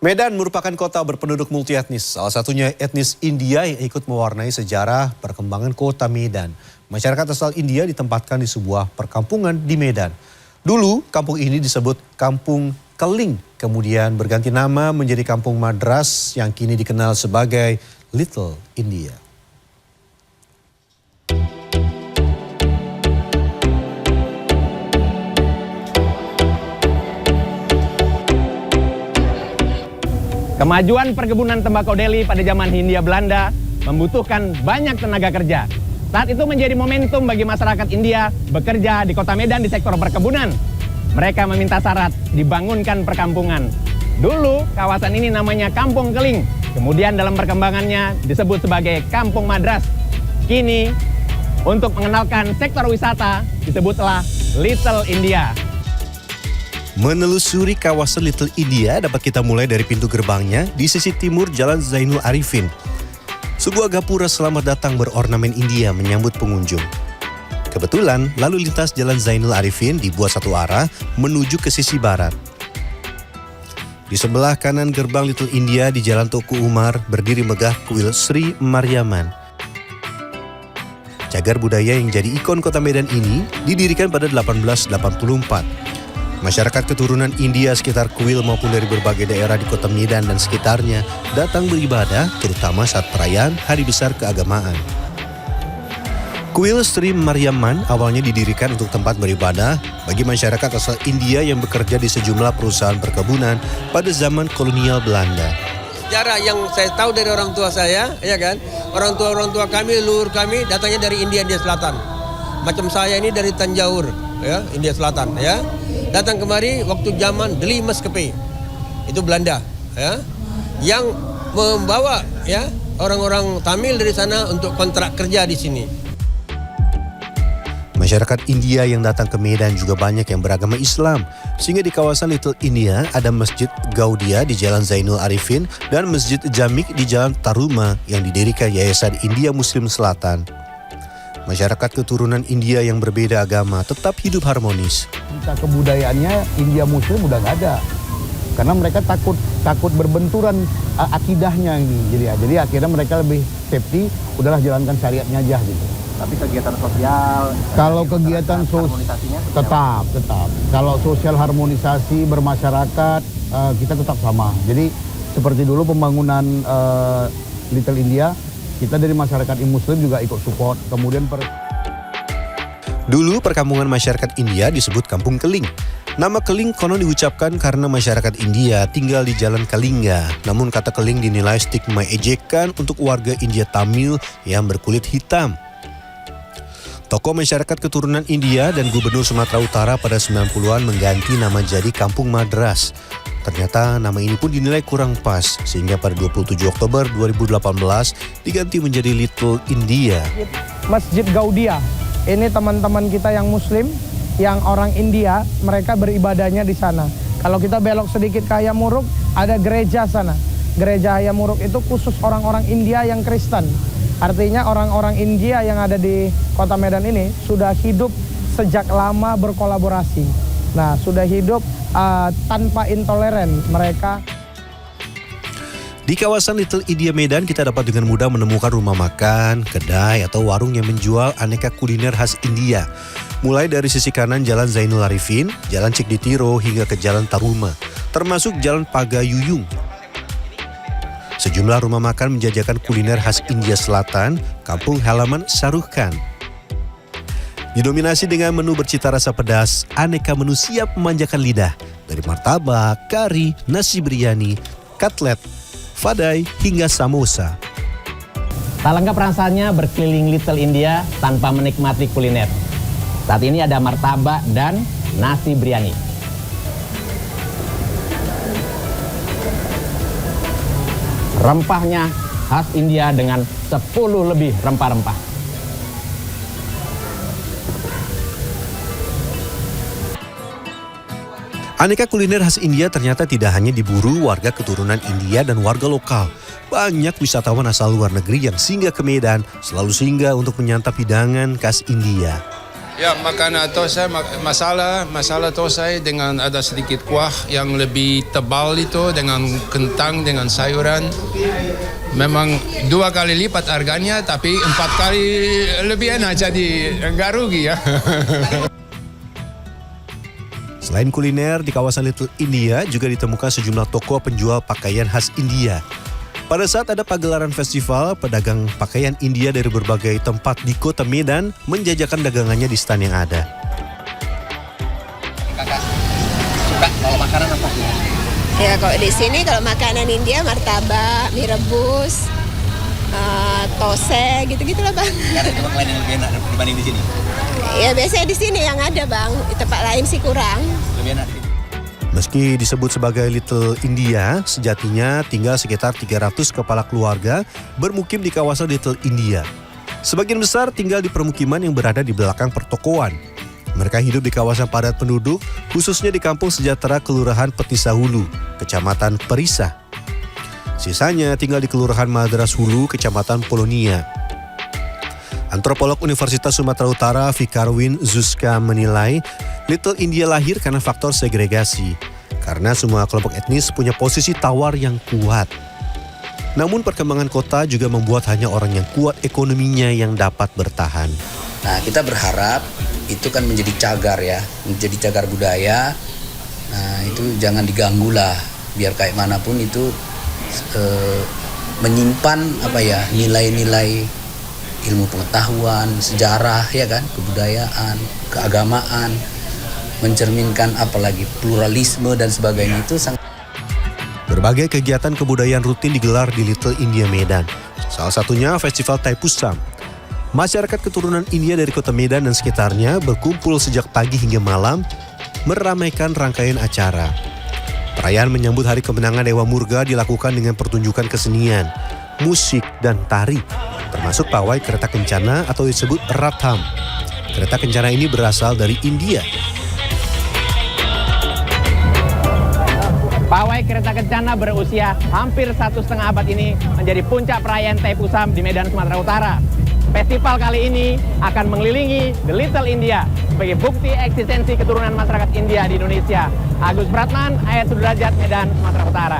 Medan merupakan kota berpenduduk multietnis, salah satunya etnis India yang ikut mewarnai sejarah perkembangan kota Medan. Masyarakat asal India ditempatkan di sebuah perkampungan di Medan. Dulu kampung ini disebut Kampung Keling, kemudian berganti nama menjadi Kampung Madras yang kini dikenal sebagai Little India. Kemajuan perkebunan tembakau Delhi pada zaman Hindia Belanda membutuhkan banyak tenaga kerja. Saat itu menjadi momentum bagi masyarakat India bekerja di kota Medan di sektor perkebunan. Mereka meminta syarat dibangunkan perkampungan. Dulu kawasan ini namanya Kampung Keling, kemudian dalam perkembangannya disebut sebagai Kampung Madras. Kini untuk mengenalkan sektor wisata disebutlah Little India. Menelusuri kawasan Little India dapat kita mulai dari pintu gerbangnya di sisi timur Jalan Zainul Arifin. Sebuah gapura selamat datang berornamen India menyambut pengunjung. Kebetulan lalu lintas Jalan Zainul Arifin dibuat satu arah menuju ke sisi barat. Di sebelah kanan gerbang Little India di Jalan Tuku Umar berdiri megah kuil Sri Maryaman. Cagar budaya yang jadi ikon kota Medan ini didirikan pada 1884. Masyarakat keturunan India sekitar kuil maupun dari berbagai daerah di kota Medan dan sekitarnya datang beribadah, terutama saat perayaan hari besar keagamaan. Kuil Sri Maryaman awalnya didirikan untuk tempat beribadah bagi masyarakat asal India yang bekerja di sejumlah perusahaan perkebunan pada zaman kolonial Belanda. Sejarah yang saya tahu dari orang tua saya, ya kan, orang tua kami, leluhur kami datangnya dari India Selatan. Macam saya ini dari Tanjauur, ya, India Selatan, ya. Datang kemari waktu zaman Delhi Maskapai, itu Belanda, ya, yang membawa ya orang-orang Tamil dari sana untuk kontrak kerja di sini. Masyarakat India yang datang ke Medan juga banyak yang beragama Islam, sehingga di kawasan Little India ada Masjid Gaudiya di Jalan Zainul Arifin dan Masjid Jamik di Jalan Taruma yang didirikan Yayasan India Muslim Selatan. Masyarakat keturunan India yang berbeda agama tetap hidup harmonis. Kita kebudayaannya India Muslim udah nggak ada, karena mereka takut berbenturan akidahnya ini. Jadi akhirnya mereka lebih safety, udahlah jalankan syariatnya aja gitu. Tapi kegiatan sosial, kalau kegiatan harmonisasinya tetap. Kalau sosial harmonisasi bermasyarakat kita tetap sama. Jadi seperti dulu pembangunan Little India, kita dari masyarakat Muslim juga ikut support. Kemudian Dulu perkampungan masyarakat India disebut Kampung Keling. Nama Keling konon diucapkan karena masyarakat India tinggal di Jalan Kalingga. Namun kata Keling dinilai stigma ejekan untuk warga India Tamil yang berkulit hitam. Tokoh masyarakat keturunan India dan Gubernur Sumatera Utara pada 90-an mengganti nama jadi Kampung Madras. Ternyata nama ini pun dinilai kurang pas, sehingga pada 27 Oktober 2018 diganti menjadi Little India. Masjid Gaudiya, ini teman-teman kita yang Muslim, yang orang India, mereka beribadahnya di sana. Kalau kita belok sedikit ke Hayamuruk, ada gereja sana. Gereja Hayamuruk itu khusus orang-orang India yang Kristen. Artinya orang-orang India yang ada di kota Medan ini sudah hidup sejak lama berkolaborasi. Nah, sudah hidup tanpa intoleran mereka. Di kawasan Little India Medan kita dapat dengan mudah menemukan rumah makan, kedai atau warung yang menjual aneka kuliner khas India. Mulai dari sisi kanan Jalan Zainul Arifin, Jalan Cikditiro hingga ke Jalan Taruma, termasuk Jalan Pagayuyung. Sejumlah rumah makan menjajakan kuliner khas India Selatan, kampung halaman Shahrukh Khan. Didominasi dengan menu bercita rasa pedas, aneka menu siap memanjakan lidah. Dari martabak, kari, nasi biryani, katlet, fadai, hingga samosa. Tak lengkap rasanya berkeliling Little India tanpa menikmati kuliner. Saat ini ada martabak dan nasi biryani. Rempahnya khas India dengan 10 lebih rempah-rempah. Aneka kuliner khas India ternyata tidak hanya diburu warga keturunan India dan warga lokal. Banyak wisatawan asal luar negeri yang singgah ke Medan selalu singgah untuk menyantap hidangan khas India. Ya, makanan tosai, masala tosai dengan ada sedikit kuah yang lebih tebal itu dengan kentang, dengan sayuran. Memang 2 kali lipat harganya, tapi 4 kali lebih enak, jadi nggak rugi ya. Selain kuliner, di kawasan Little India juga ditemukan sejumlah toko penjual pakaian khas India. Pada saat ada pagelaran festival, pedagang pakaian India dari berbagai tempat di kota Medan menjajakan dagangannya di stan yang ada. Kakak suka kalau makanan apa? Ya kalau di sini kalau makanan India martabak, mie rebus, tose gitu-gitu lah bang. Karena tempat lain yang lebih enak dibanding di sini. Ya biasanya di sini yang ada bang, di tempat lain sih kurang. Lebih enak di sini. Meski disebut sebagai Little India, sejatinya tinggal sekitar 300 kepala keluarga bermukim di kawasan Little India. Sebagian besar tinggal di permukiman yang berada di belakang pertokoan. Mereka hidup di kawasan padat penduduk, khususnya di Kampung Sejahtera Kelurahan Petisa Hulu, Kecamatan Perisah. Sisanya tinggal di Kelurahan Madras Hulu, Kecamatan Polonia. Antropolog Universitas Sumatera Utara Fikarwin Zuzka menilai Little India lahir karena faktor segregasi, karena semua kelompok etnis punya posisi tawar yang kuat. Namun perkembangan kota juga membuat hanya orang yang kuat ekonominya yang dapat bertahan. Nah, kita berharap itu kan menjadi cagar ya, menjadi cagar budaya. Nah, itu jangan diganggu lah, biar kayak manapun itu menyimpan nilai-nilai ilmu pengetahuan, sejarah ya kan, kebudayaan, keagamaan, mencerminkan apalagi pluralisme dan sebagainya itu sangat. Berbagai kegiatan kebudayaan rutin digelar di Little India Medan. Salah satunya Festival Thaipusam. Masyarakat keturunan India dari kota Medan dan sekitarnya berkumpul sejak pagi hingga malam meramaikan rangkaian acara. Perayaan menyambut Hari Kemenangan Dewa Murga dilakukan dengan pertunjukan kesenian, musik, dan tari, termasuk pawai kereta kencana atau disebut Ratham. Kereta kencana ini berasal dari India. Pawai kereta kencana berusia hampir 1,5 abad ini menjadi puncak perayaan Thaipusam di Medan, Sumatera Utara. Festival kali ini akan mengelilingi The Little India sebagai bukti eksistensi keturunan masyarakat India di Indonesia. Agus Pratman, Ayat Sudrajat, Medan, Sumatera Utara.